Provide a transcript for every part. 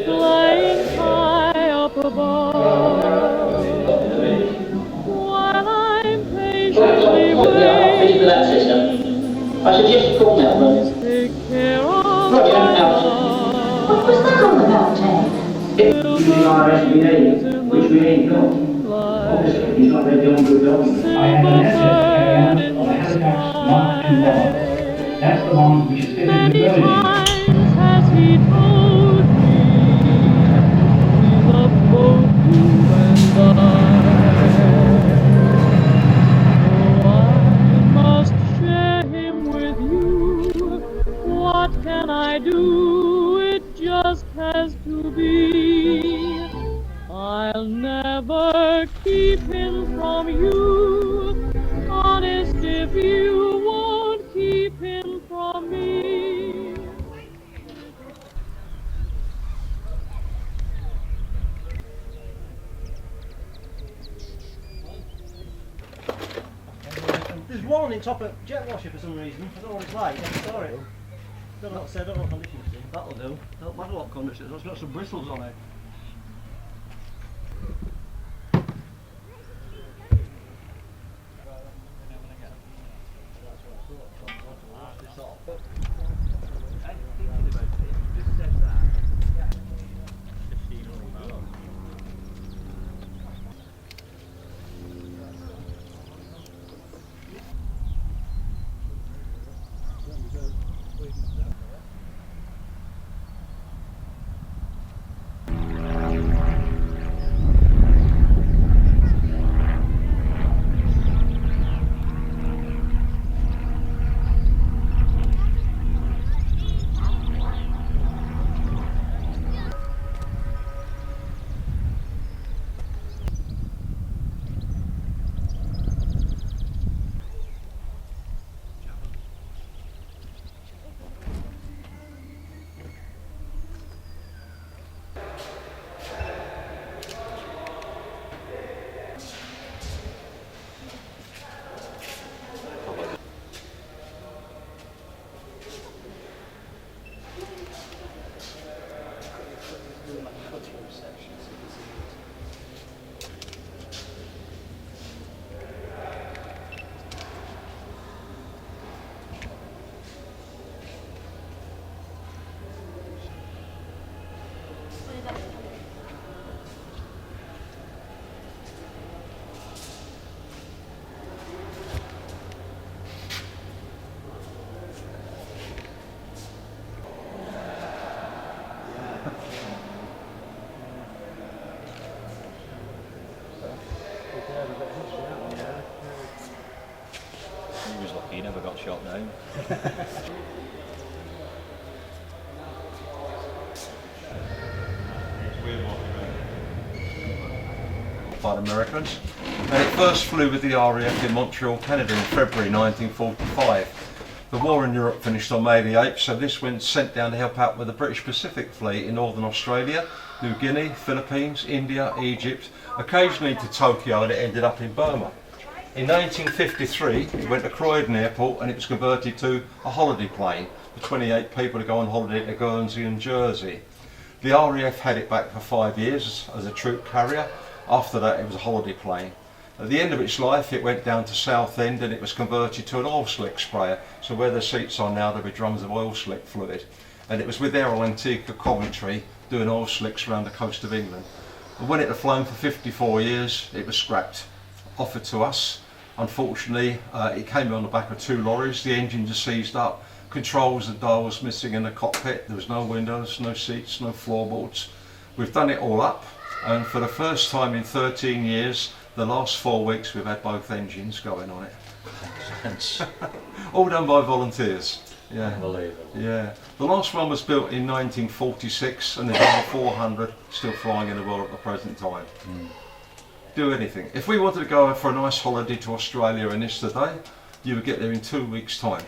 flying high up above, while I'm patiently waiting. I suggest call Melbourne. Take care of Roger, my out. love. What was that on the bell tape? It's the RSVA, which we ain't got. Obviously, he's not read the on-good document. I have a message to carry out on a Halifax Mark II bomber. That's the one which is fitted with Many times has he told me we love both you and I. Oh, I must share him with you. What can I do? It just has to be. I'll never keep him from you. Honest, if you won't keep him from me. There's one in top of jet washer for some reason. I don't know what it's like. I saw it. Don't know what condition it's in. That'll do. Don't matter what condition. It's got some bristles on it. He was lucky he never got shot down. By the Americans, and it first flew with the RAF in Montreal, Canada in February 1945. The war in Europe finished on May the 8th, so this went sent down to help out with the British Pacific Fleet in Northern Australia, New Guinea, Philippines, India, Egypt, occasionally to Tokyo, and it ended up in Burma. In 1953 it went to Croydon Airport and it was converted to a holiday plane for 28 people to go on holiday to Guernsey and Jersey. The RAF had it back for 5 years as a troop carrier. After that it was a holiday plane. At the end of its life it went down to Southend and it was converted to an oil slick sprayer. So where the seats are now there'll be drums of oil slick fluid. And it was with Aero Antigua Coventry doing oil slicks around the coast of England. And when it had flown for 54 years it was scrapped, offered to us. Unfortunately it came on the back of 2 lorries, the engines are seized up, controls and dials missing in the cockpit, there was no windows, no seats, no floorboards. We've done it all up. And for the first time in 13 years, the last 4 weeks we've had both engines going on it. All done by volunteers. Yeah. Unbelievable. Yeah. The last one was built in 1946 and there's over 400 still flying in the world at the present time. Do anything. If we wanted to go for a nice holiday to Australia in this today, you would get there in 2 weeks' time.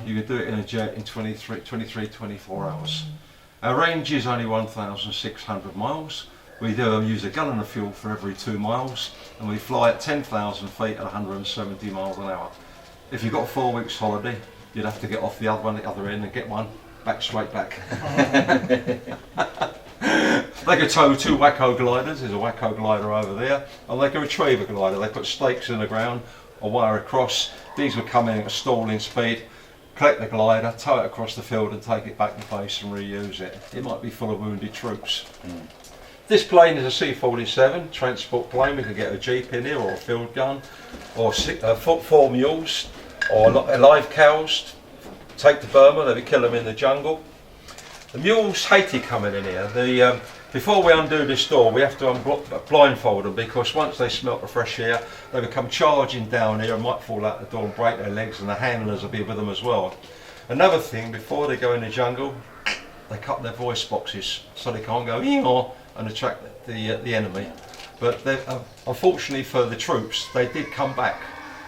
You could do it in a jet in 24 hours. Our range is only 1,600 miles. We do use a gallon of fuel for every 2 miles and we fly at 10,000 feet at 170 miles an hour. If you've got 4 weeks holiday, you'd have to get off the other one at the other end and get one back straight back. They could tow 2 Wacko gliders, there's a Wacko glider over there, and they could retrieve a glider. They put stakes in the ground, or wire across. These would come in at a stalling speed, collect the glider, tow it across the field and take it back to base and reuse it. It might be full of wounded troops. This plane is a C-47 transport plane. We could get a Jeep in here, or a field gun, or 4 mules, or live cows. Take to Burma, they would kill them in the jungle. The mules hated coming in here. Before we undo this door, we have to blindfold them, because once they smelt the fresh air, they would come charging down here and might fall out the door and break their legs, and the handlers will be with them as well. Another thing, before they go in the jungle, they cut their voice boxes so they can't go "ee-haw" and attract the enemy. But unfortunately for the troops, they did come back,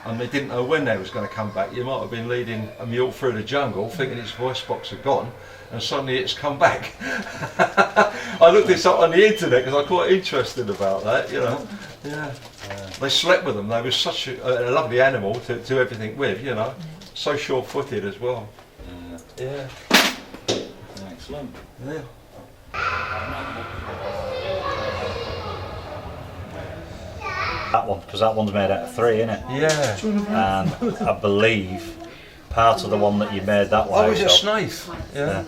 and they didn't know when they was going to come back. You might have been leading a mule through the jungle thinking its voice box had gone, and suddenly it's come back. I looked this up on the internet because I'm quite interested about that, you know. Yeah. They slept with them. They were such a lovely animal to do everything with, you know. So sure-footed as well. Yeah. Excellent. Yeah. That one, because that one's made out of 3, isn't it? Yeah. And I believe part of the one that you made that one Oh, is it out of, Snaith? Yeah.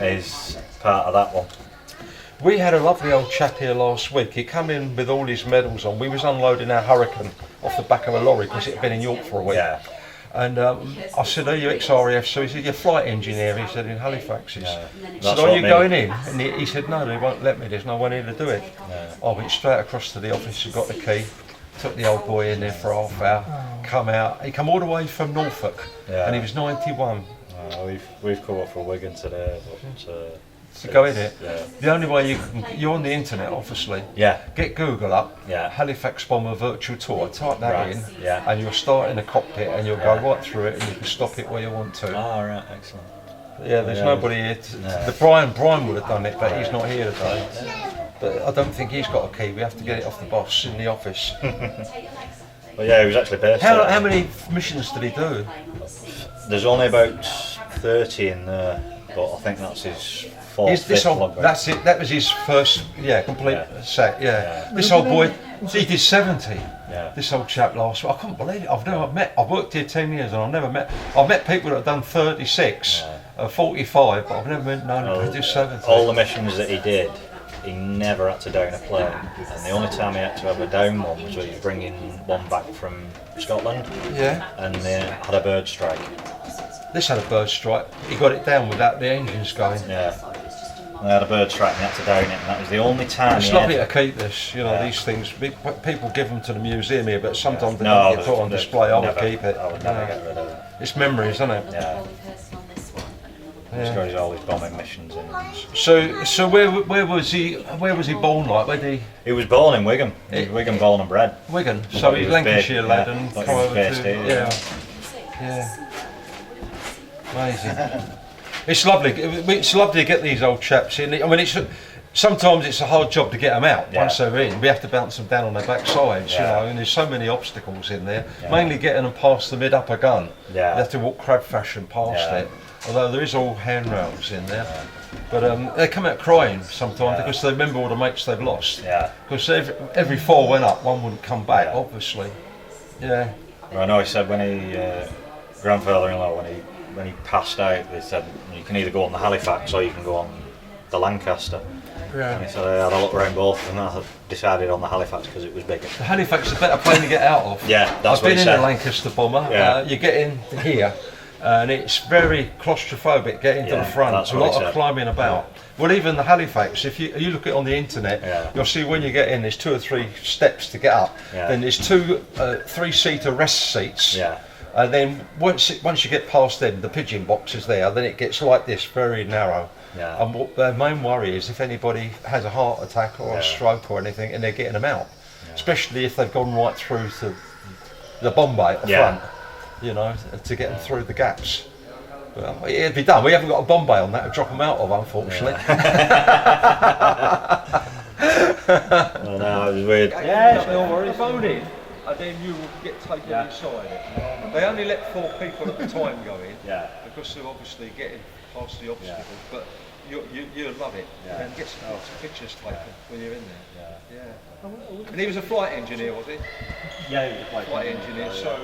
is part of that one. We had a lovely old chap here last week. He come in with all his medals on. We was unloading our Hurricane off the back of a lorry because it had been in York for a week. Yeah. And I said, "Are you ex-RAF?" So he said, "You're flight engineer." He said, "In Halifax." He said, That's "Are what you I going mean. in?" And he said, "No, they won't let me. There's no one here to do it." I went straight across to the office and got the key. Took the old boy in there for half hour. Come out. He come all the way from Norfolk, and he was 91. We've come up from Wigan today, but To go in it. Yeah. The only way you're on the internet, obviously. Yeah. Get Google up. Yeah. Halifax Bomber Virtual Tour. Type that Right. in. Yeah. And you'll start in the cockpit, and you'll go right through it, and you can stop it where you want to. Ah, right, excellent. Yeah, there's Yeah. nobody here. The Brian would have done it, but he's not here today. But I don't think he's got a key. We have to get it off the boss in the office. Well, yeah, he was actually based there. How many missions did he do? There's only about 30 in there, but I think that's his fourth, Is this fifth old, log. that's it. That was his first, complete Yeah. set. Yeah. This old boy, he did 70. Yeah. This old chap last week. I couldn't believe it. I've worked here 10 years and I've met people that have done 36, 45, but I've never known them to do 70. All the missions that he did, he never had to down a plane, and the only time he had to have a down one was when he was bringing one back from Scotland, Yeah. and they had a bird strike. This had a bird strike. He got it down without the engines going. Yeah. They had a bird strike and he had to down it, and that was the only time It's he lovely had... to keep this, these things. People give them to the museum here, but sometimes they No, don't get put on display. I would never- keep it. I would never get rid of it. It's memories, isn't it? Yeah. He's got all his bombing missions in. So where was he? Where was he born? Like where did He was born in Wigan. He was Wigan born and bred. Wigan. Thought So he he's was Lancashire based- lad yeah, and thought he come was over based to here, yeah. Amazing. It's lovely. It's lovely to get these old chaps in. I mean, sometimes it's a hard job to get them out. Yeah. Once they're in, we have to bounce them down on their backsides, Yeah. and there's so many obstacles in there. Yeah. Mainly getting them past the mid-upper gun. Yeah. They have to walk crab fashion past Yeah. it. Although there is all handrails in there. But they come out crying sometimes because they remember all the mates they've lost. Yeah. Because every 4 went up, one wouldn't come back, Yeah. obviously. Yeah. Well, I know he said when he, grandfather-in-law, when he passed out, they said you can either go on the Halifax or you can go on the Lancaster. And he said I had a look around both and I decided on the Halifax because it was bigger. The Halifax is a better plane to get out of. Yeah, that's I've what been he in said. a Lancaster bomber. Yeah. You get in here, and it's very claustrophobic getting to Yeah, the front. that's A what lot he of said. climbing about. Well, even the Halifax, if you look at it on the internet, you'll see when you get in, there's 2 or 3 steps to get up. Yeah. Then there's 2 3-seater rest seats. Yeah. And then once you get past them, the pigeon box is there. Then it gets like this, very narrow. Yeah. And what their main worry is if anybody has a heart attack or a stroke or anything, and they're getting them out, especially if they've gone right through to the bomb bay at the front, to get them through the gaps. Well, it'd be done. We haven't got a bomb bay on that to drop them out of, unfortunately. Oh, no, it was weird. Yeah, don't worry. Phone in, and then you will get taken inside it. They only let 4 people at a time go in, Yeah. because they're obviously getting past the obstacles. But you'll love it. Yeah. And get some lots of pictures taken when you're in there. Yeah. And he was a flight engineer, was he? Yeah, he was a Flight engineer. So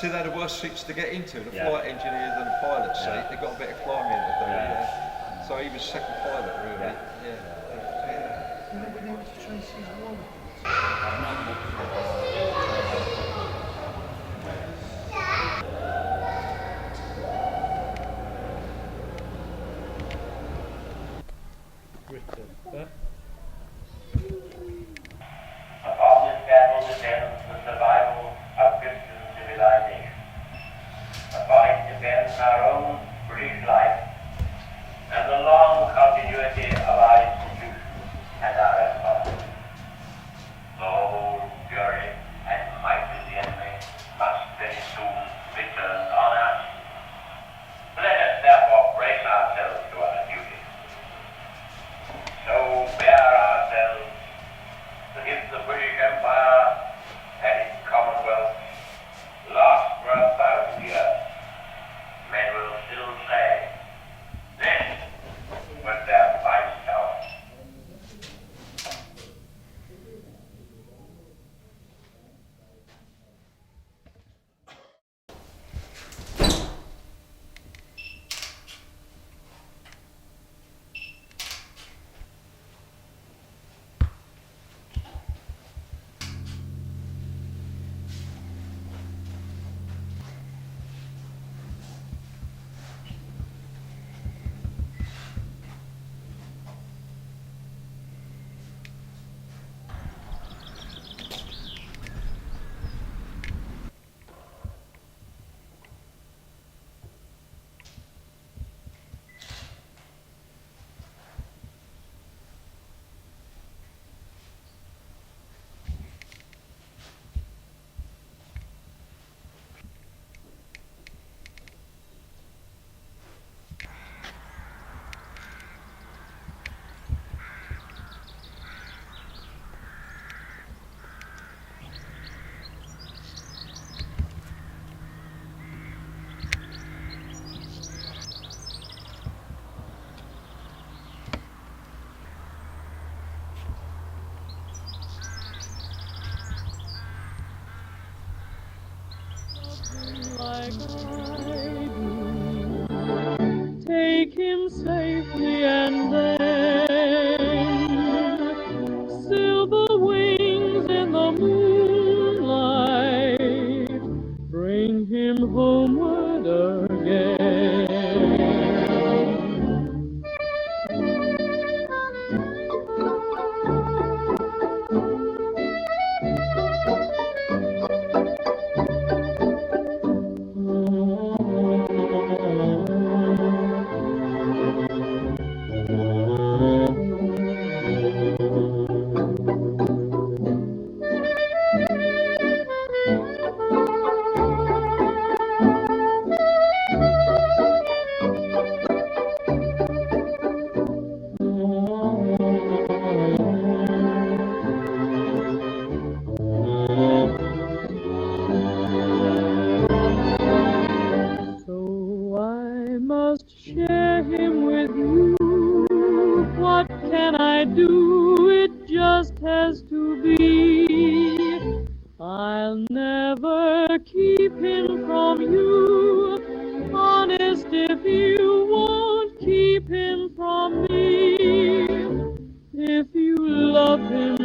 see, they're the worst seats to get into. The flight engineers and the pilot seat. They've got a bit of climbing to do. Yeah. So he was second pilot, really. Upon this battle depends the survival of Christian civilization. Upon it depends our own British life and the long continuity of our institutions and our empire. The whole fury and might of the enemy must very soon be turned on us. Let us therefore brace ourselves to our duty. So bear ourselves to give the British Empire and its Commonwealth last for 1,000 years. Men will still say, this was their finest hour. Like I do, take him safely and then silver wings in the moonlight bring him homeward again. Share him with you. What can I do? It just has to be. I'll never keep him from you. Honest, if you won't keep him from me. If you love him